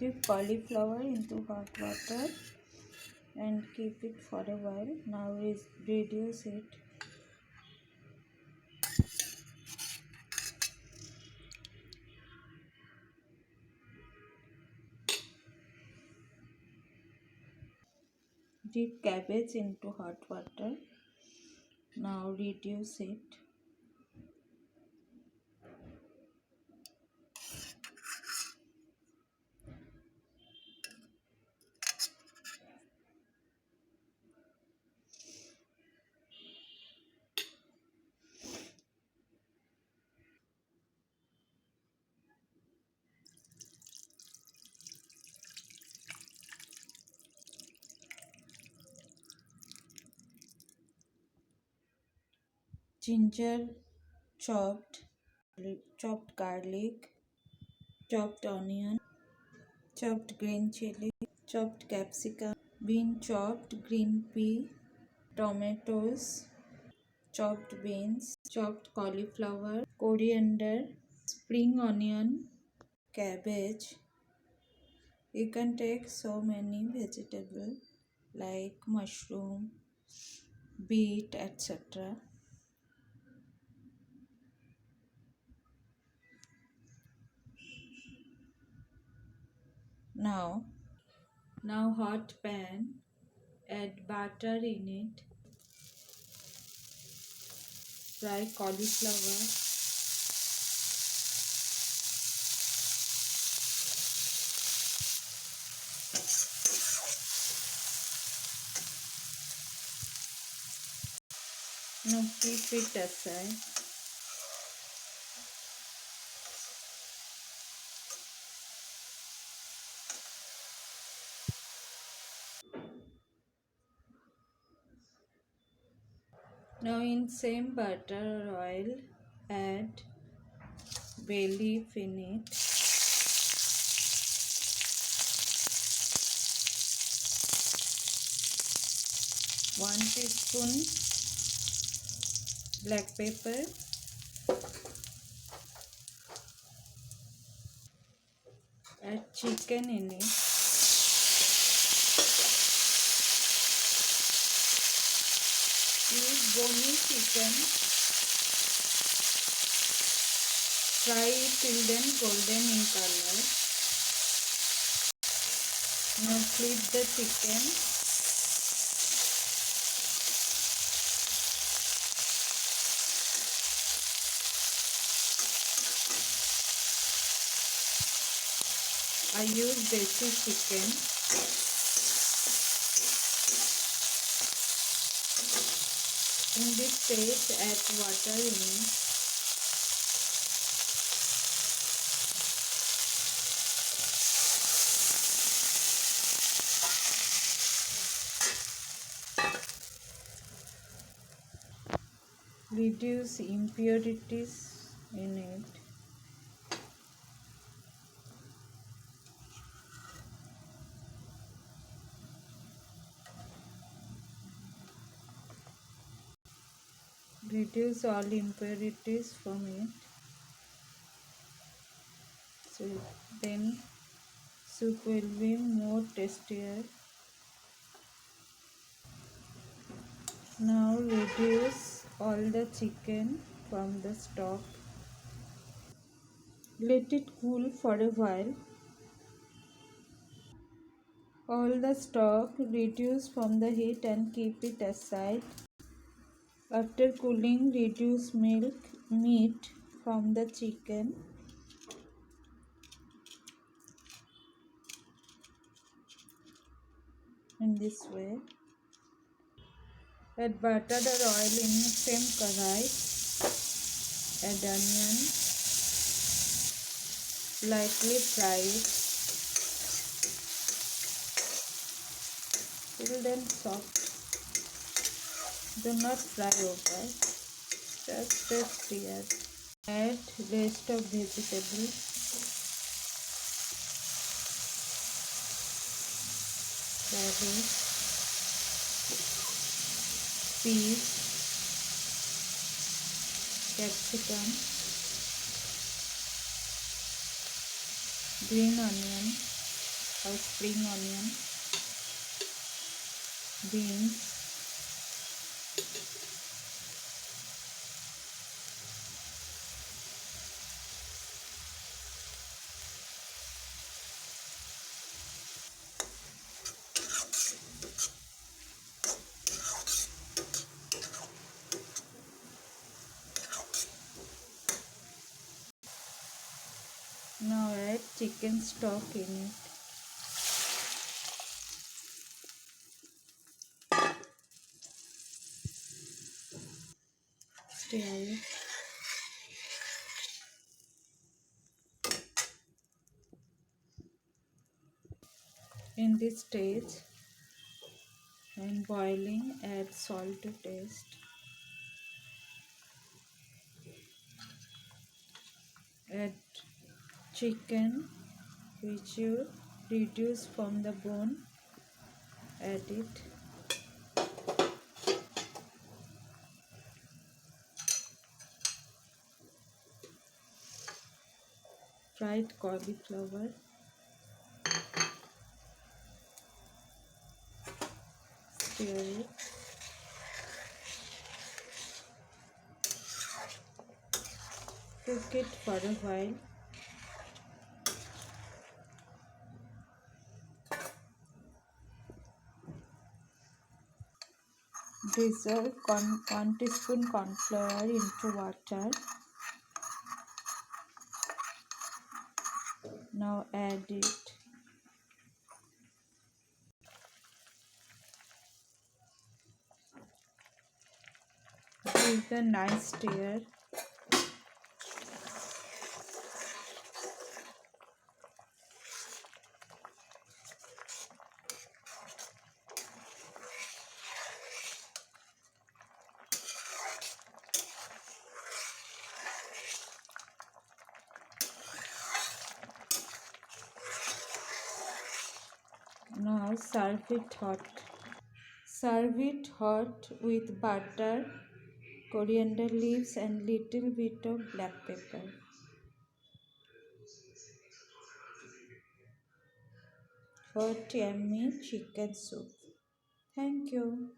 Dip cauliflower into hot water and keep it for a while. Now reduce it. Dip cabbage into hot water. Now reduce it. Ginger, chopped, chopped garlic, chopped onion, chopped green chili, chopped capsicum, bean chopped, green pea, tomatoes, chopped beans, chopped cauliflower, coriander, spring onion, cabbage. You can take so many vegetables like mushroom, beet, etc. Now hot pan, add butter in it, fry cauliflower, now keep it aside. Now in same butter or oil, add bay leaf in it, 1 teaspoon black pepper, add chicken in it, use bony chicken, fry it till then golden in color. Now flip the chicken. I use desi chicken. In this stage, add water in it. Reduce impurities in it. Reduce all impurities from it. So then soup will be more tastier. Now reduce all the chicken from the stock. Let it cool for a while. All the stock reduce from the heat and keep it aside. After cooling, reduce meat from the chicken. In this way. Add butter or oil in same karai. Add onion. Lightly fry it till then soft. Do not fry over. Just stir. Add rest of vegetables. Cabbage, peas, capsicum, green onion, or spring onion, beans, now add chicken stock in it. Stir it. In this stage, when boiling, add salt to taste. Add chicken which you reduce from the bone. Add it. Fried cauliflower. Stir it. Cook it for a while. Dissolve 1 teaspoon corn flour into water. Now add it. Give a nice stir. Now serve it hot. Serve it hot with butter, coriander leaves and little bit of black pepper. For yummy chicken soup. Thank you.